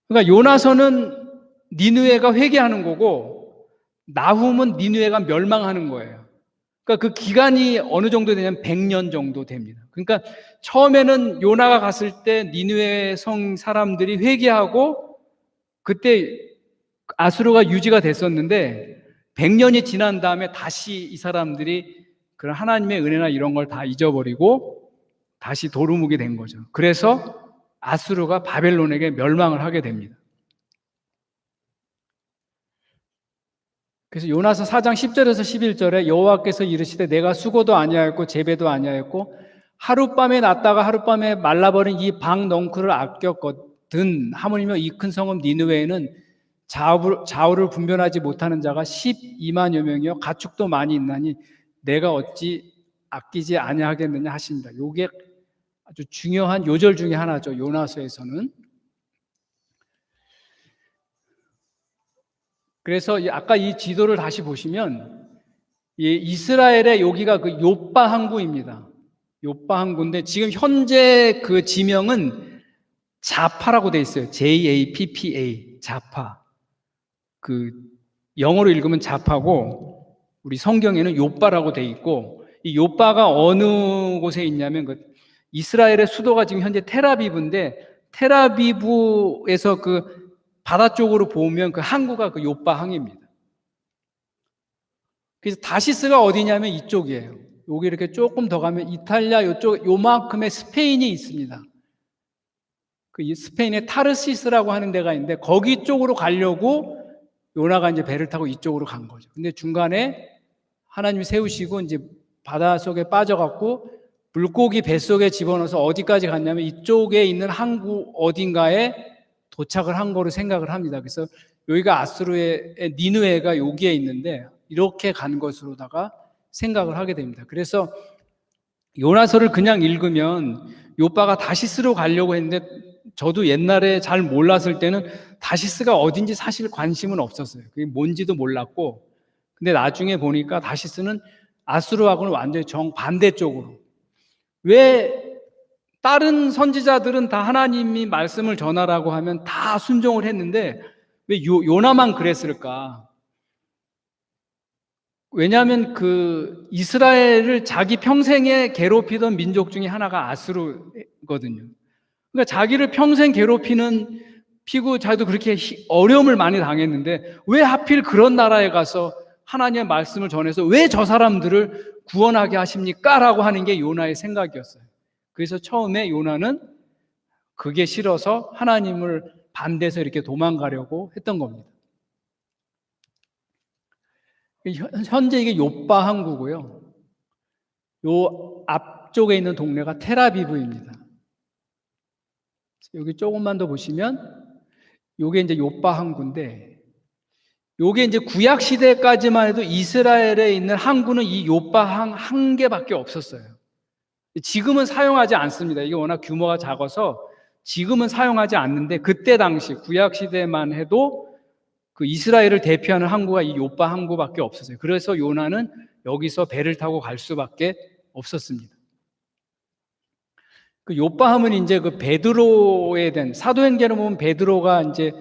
그러니까 요나서는 니느웨가 회개하는 거고 나훔은 니느웨가 멸망하는 거예요. 그러니까 그 기간이 어느 정도 되냐면 100년 정도 됩니다. 그러니까 처음에는 요나가 갔을 때 니느웨 성 사람들이 회개하고 그때 아수르가 유지가 됐었는데 100년이 지난 다음에 다시 이 사람들이 그런 하나님의 은혜나 이런 걸 다 잊어버리고 다시 도루묵이 된 거죠. 그래서 아수르가 바벨론에게 멸망을 하게 됩니다. 그래서 요나서 4장 10절에서 11절에 여호와께서 이르시되 내가 수고도 아니하였고 재배도 아니하였고 하룻밤에 났다가 하룻밤에 말라버린 이 방 넝쿨을 아꼈거든 하물며 이 큰 성읍 니느웨에는 좌우를 분별하지 못하는 자가 12만여 명이요 가축도 많이 있나니 내가 어찌 아끼지 아니하겠느냐 하십니다. 이게 아주 중요한 요절 중에 하나죠. 요나서에서는. 그래서 아까 이 지도를 다시 보시면 이스라엘의 여기가 그 요빠 항구입니다. 요빠 항구인데 지금 현재 그 지명은 자파라고 돼 있어요. JAPPA 자파. 그 영어로 읽으면 자파고 우리 성경에는 요빠라고 돼 있고 이 요빠가 어느 곳에 있냐면 그 이스라엘의 수도가 지금 현재 텔아비브인데 텔아비브에서 그 바다 쪽으로 보면 그 항구가 그 요빠 항입니다. 그래서 다시스가 어디냐면 이쪽이에요. 여기 이렇게 조금 더 가면 이탈리아 요쪽 요만큼의 스페인이 있습니다. 그 스페인의 타르시스라고 하는 데가 있는데 거기 쪽으로 가려고 요나가 이제 배를 타고 이쪽으로 간 거죠. 근데 중간에 하나님이 세우시고 이제 바다 속에 빠져갖고 물고기 뱃속에 집어넣어서 어디까지 갔냐면 이쪽에 있는 항구 어딘가에 도착을 한 거로 생각을 합니다. 그래서 여기가 아수르의 니느웨가 여기에 있는데 이렇게 간 것으로다가 생각을 하게 됩니다. 그래서 요나서를 그냥 읽으면 요빠가 다시스로 가려고 했는데 저도 옛날에 잘 몰랐을 때는 다시스가 어딘지 사실 관심은 없었어요. 그게 뭔지도 몰랐고 근데 나중에 보니까 다시스는 아수르하고는 완전히 정반대쪽으로 왜 다른 선지자들은 다 하나님이 말씀을 전하라고 하면 다 순종을 했는데 왜 요나만 그랬을까? 왜냐하면 그 이스라엘을 자기 평생에 괴롭히던 민족 중에 하나가 아수르거든요. 그러니까 자기를 평생 피고 자기도 그렇게 어려움을 많이 당했는데 왜 하필 그런 나라에 가서 하나님의 말씀을 전해서 왜 저 사람들을 구원하게 하십니까? 라고 하는 게 요나의 생각이었어요. 그래서 처음에 요나는 그게 싫어서 하나님을 반대해서 이렇게 도망가려고 했던 겁니다. 현재 이게 요빠 항구고요. 요 앞쪽에 있는 동네가 텔아비브입니다. 여기 조금만 더 보시면 요게 이제 요빠 항구인데 요게 이제 구약 시대까지만 해도 이스라엘에 있는 항구는 이 요빠 한 개밖에 없었어요. 지금은 사용하지 않습니다. 이게 워낙 규모가 작아서 지금은 사용하지 않는데 그때 당시 구약 시대만 해도 그 이스라엘을 대표하는 항구가 이 요빠 항구밖에 없었어요. 그래서 요나는 여기서 배를 타고 갈 수밖에 없었습니다. 그 요빠 하면 이제 그 베드로에 대한 사도행전을 보면 베드로가 이제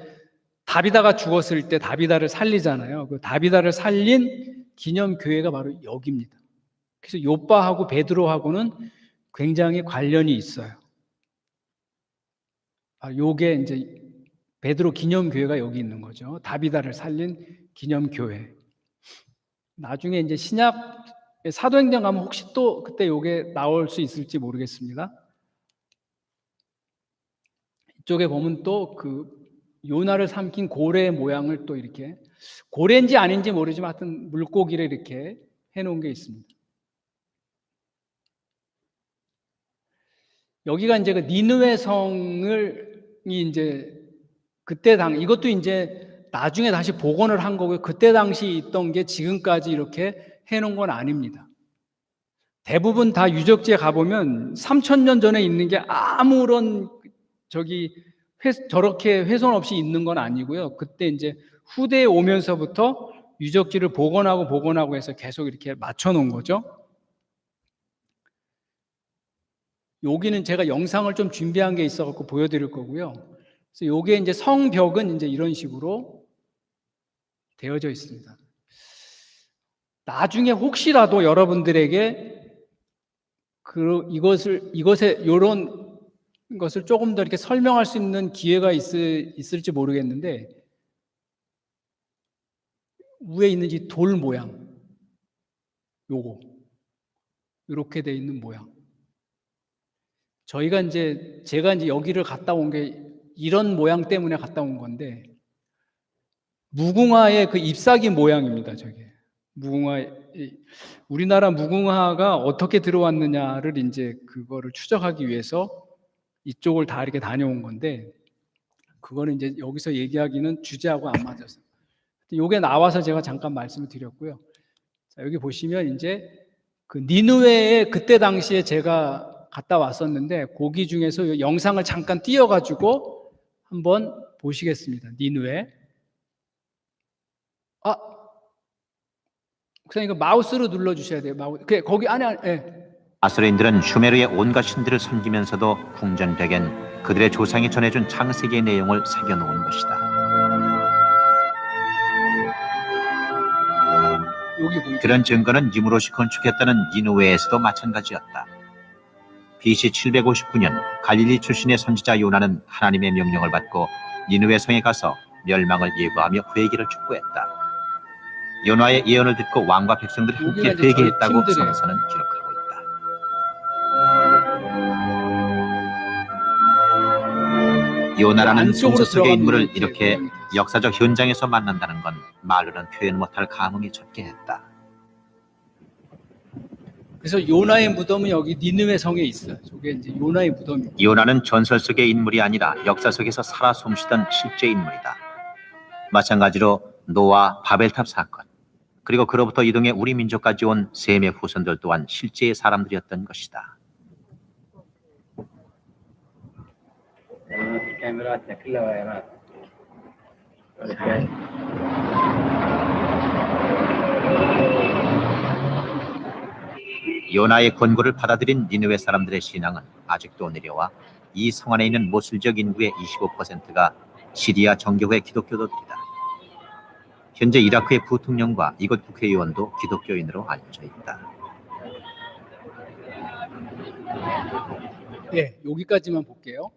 다비다가 죽었을 때 다비다를 살리잖아요. 그 다비다를 살린 기념교회가 바로 여기입니다. 그래서 요빠하고 베드로하고는 굉장히 관련이 있어요. 요게 이제 베드로 기념교회가 여기 있는 거죠. 다비다를 살린 기념교회. 나중에 이제 신약 사도행전 가면 혹시 또 그때 요게 나올 수 있을지 모르겠습니다. 이쪽에 보면 또 그 요나를 삼킨 고래의 모양을 또 이렇게 고래인지 아닌지 모르지만 하여튼 물고기를 이렇게 해놓은 게 있습니다. 여기가 이제 그 니느웨 성을 이제 그때 이것도 이제 나중에 다시 복원을 한 거고요. 그때 당시 있던 게 지금까지 이렇게 해놓은 건 아닙니다. 대부분 다 유적지에 가보면 3,000년 전에 있는 게 아무런 저렇게 훼손 없이 있는 건 아니고요. 그때 이제 후대에 오면서부터 유적지를 복원하고 해서 계속 이렇게 맞춰 놓은 거죠. 여기는 제가 영상을 좀 준비한 게 있어갖고 보여드릴 거고요. 그래서 요게 이제 성벽은 이제 이런 식으로 되어져 있습니다. 나중에 혹시라도 여러분들에게 이런 것을 조금 더 이렇게 설명할 수 있는 기회가 있을지 모르겠는데, 위에 있는 이 돌 모양, 요거 이렇게 돼 있는 모양. 제가 이제 여기를 갔다 온 게 이런 모양 때문에 갔다 온 건데, 무궁화의 그 잎사귀 모양입니다. 저게 우리나라 무궁화가 어떻게 들어왔느냐를 이제 그거를 추적하기 위해서 이쪽을 다 이렇게 다녀온 건데, 그거는 이제 여기서 얘기하기는 주제하고 안 맞아서 요게 나와서 제가 잠깐 말씀을 드렸고요. 자, 여기 보시면 이제 그 니느웨에 그때 당시에 제가 갔다 왔었는데, 거기 중에서 영상을 잠깐 띄워가지고 한번 보시겠습니다. 니느웨. 목사님, 이거 마우스로 눌러주셔야 돼요. 거기 안에, 예. 아수르인들은 슈메르의 온갖 신들을 섬기면서도 궁전벽엔 그들의 조상이 전해준 창세기의 내용을 새겨놓은 것이다. 그런 증거는 니무롯이 건축했다는 니느웨에서도 마찬가지였다. BC 759년 갈릴리 출신의 선지자 요나는 하나님의 명령을 받고 니느웨 성에 가서 멸망을 예고하며 회개를 촉구했다. 요나의 예언을 듣고 왕과 백성들이 함께 회개했다고 성서는 기록하고 있다. 요나라는 성서 속의 인물을 이렇게 역사적 현장에서 만난다는 건 말로는 표현 못할 감흥이 젖게 했다. 그래서 요나의 무덤은 여기 니느웨 성에 있어요. 저게 이제 요나의 무덤입니다. 요나는 전설 속의 인물이 아니라 역사 속에서 살아 숨쉬던 실제 인물이다. 마찬가지로 노아 바벨탑 사건, 그리고 그로부터 이동해 우리 민족까지 온 셈의 후손들 또한 실제의 사람들이었던 것이다. 요나의 권고를 받아들인 니느웨 사람들의 신앙은 아직도 내려와 이 성 안에 있는 모슬적 인구의 25%가 시리아 정교회 기독교도들이다. 현재 이라크의 부통령과 이곳 국회의원도 기독교인으로 알려져 있다. 네, 여기까지만 볼게요.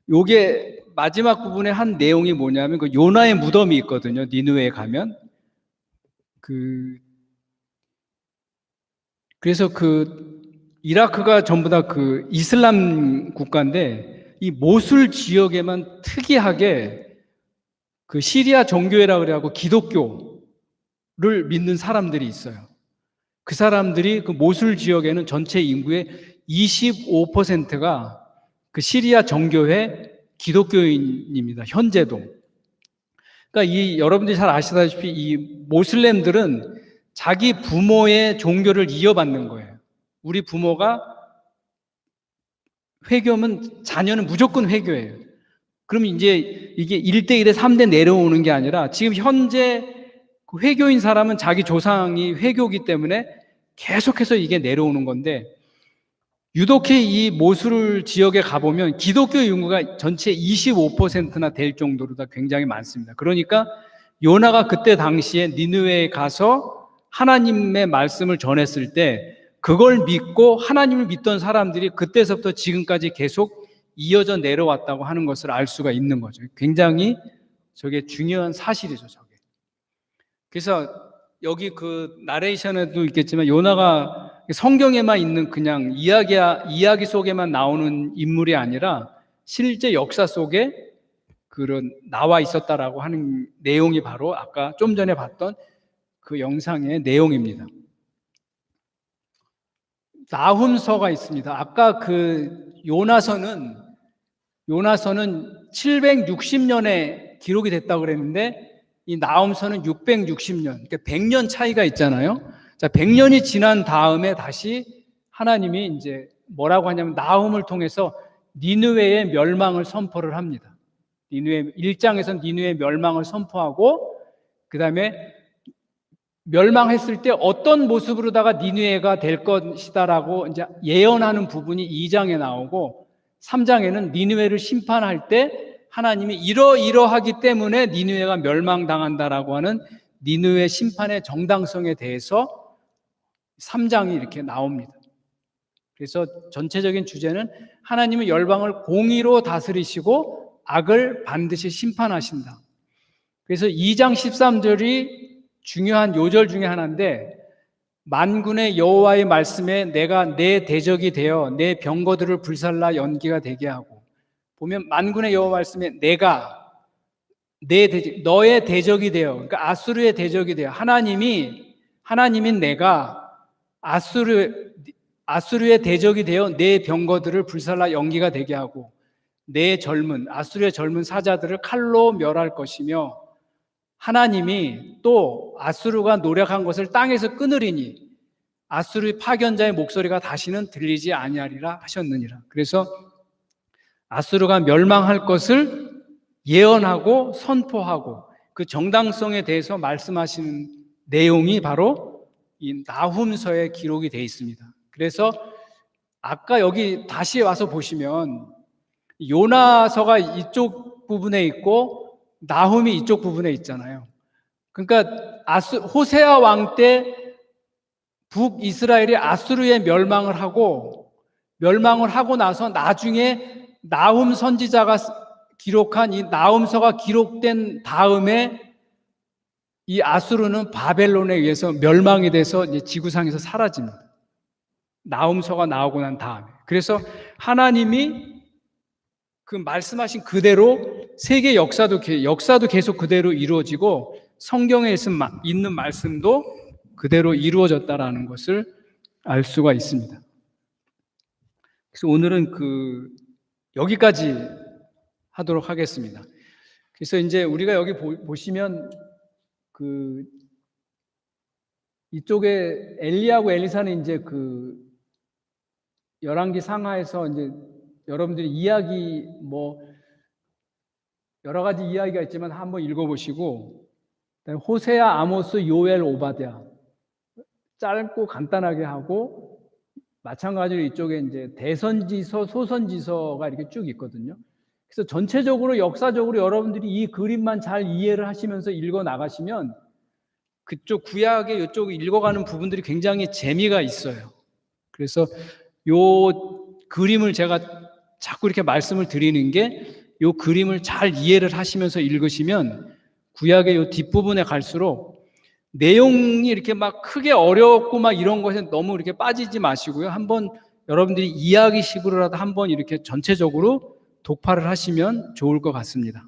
요게 마지막 부분의 한 내용이 뭐냐면 그 요나의 무덤이 있거든요. 니느웨에 가면 그래서 이라크가 전부 다 이슬람 국가인데, 이 모술 지역에만 특이하게 시리아 정교회라 그래갖고 기독교를 믿는 사람들이 있어요. 그 사람들이 모술 지역에는 전체 인구의 25%가 시리아 정교회 기독교인입니다. 현재도. 그러니까 여러분들이 잘 아시다시피 이 모슬렘들은 자기 부모의 종교를 이어받는 거예요. 우리 부모가 회교면 자녀는 무조건 회교예요. 그럼 이제 이게 1대1에 3대 내려오는 게 아니라, 지금 현재 회교인 사람은 자기 조상이 회교이기 때문에 계속해서 이게 내려오는 건데, 유독히 이 모술 지역에 가보면 기독교 인구가 전체 25%나 될 정도로 다 굉장히 많습니다. 그러니까 요나가 그때 당시에 니느웨에 가서 하나님의 말씀을 전했을 때 그걸 믿고 하나님을 믿던 사람들이 그때서부터 지금까지 계속 이어져 내려왔다고 하는 것을 알 수가 있는 거죠. 굉장히 저게 중요한 사실이죠, 저게. 그래서 여기 나레이션에도 있겠지만 요나가 성경에만 있는 그냥 이야기 속에만 나오는 인물이 아니라 실제 역사 속에 나와 있었다라고 하는 내용이 바로 아까 좀 전에 봤던 그 영상의 내용입니다. 나훔서가 있습니다. 아까 요나서는 760년에 기록이 됐다고 그랬는데 이 나훔서는 660년, 그러니까 100년 차이가 있잖아요. 자, 100년이 지난 다음에 다시 하나님이 이제 뭐라고 하냐면 나훔을 통해서 니느웨의 멸망을 선포를 합니다. 1장에서 니느웨의 멸망을 선포하고 그다음에 멸망했을 때 어떤 모습으로다가 니느웨가 될 것이다라고 이제 예언하는 부분이 2장에 나오고 3장에는 니느웨를 심판할 때 하나님이 이러이러하기 때문에 니느웨가 멸망당한다라고 하는 니느웨 심판의 정당성에 대해서 3장이 이렇게 나옵니다. 그래서 전체적인 주제는 하나님은 열방을 공의로 다스리시고 악을 반드시 심판하신다. 그래서 2장 13절이 중요한 요절 중에 하나인데 만군의 여호와의 말씀에 내가 내 대적이 되어 내 병거들을 불살라 연기가 되게 하고 보면 만군의 여호와 말씀에 내가 너의 대적이 되어 그러니까 아수르의 대적이 되어 하나님인 내가 아수르의 대적이 되어 내 병거들을 불살라 연기가 되게 하고 아수르의 젊은 사자들을 칼로 멸할 것이며 하나님이 또 아수르가 노력한 것을 땅에서 끊으리니 아수르의 파견자의 목소리가 다시는 들리지 아니하리라 하셨느니라. 그래서 아수르가 멸망할 것을 예언하고 선포하고 그 정당성에 대해서 말씀하시는 내용이 바로 이 나훔서에 기록이 되어 있습니다. 그래서 아까 여기 다시 와서 보시면 요나서가 이쪽 부분에 있고 나훔이 이쪽 부분에 있잖아요. 그러니까 호세아 왕 때 북이스라엘이 아수르의 멸망을 하고 나서 나중에 나훔 선지자가 기록한 이 나훔서가 기록된 다음에 이 아수르는 바벨론에 의해서 멸망이 돼서 이제 지구상에서 사라집니다. 나훔서가 나오고 난 다음에. 그래서 하나님이 그 말씀하신 그대로 세계 역사도 계속 그대로 이루어지고 성경에 있는 말씀도 그대로 이루어졌다라는 것을 알 수가 있습니다. 그래서 오늘은 여기까지 하도록 하겠습니다. 그래서 이제 우리가 여기 보시면 이쪽에 엘리야하고 엘리사는 이제 열왕기 상하에서 이제 여러분들이 이야기 여러 가지 이야기가 있지만 한번 읽어보시고 호세아, 아모스, 요엘, 오바댜 짧고 간단하게 하고 마찬가지로 이쪽에 이제 대선지서, 소선지서가 이렇게 쭉 있거든요. 그래서 전체적으로 역사적으로 여러분들이 이 그림만 잘 이해를 하시면서 읽어 나가시면 그쪽 구약의 이쪽 읽어가는 부분들이 굉장히 재미가 있어요. 그래서 요 그림을 제가 자꾸 이렇게 말씀을 드리는 게 요 그림을 잘 이해를 하시면서 읽으시면 구약의 요 뒷부분에 갈수록 내용이 이렇게 막 크게 어렵고 막 이런 것에 너무 이렇게 빠지지 마시고요. 한번 여러분들이 이야기식으로라도 한번 이렇게 전체적으로 독파를 하시면 좋을 것 같습니다.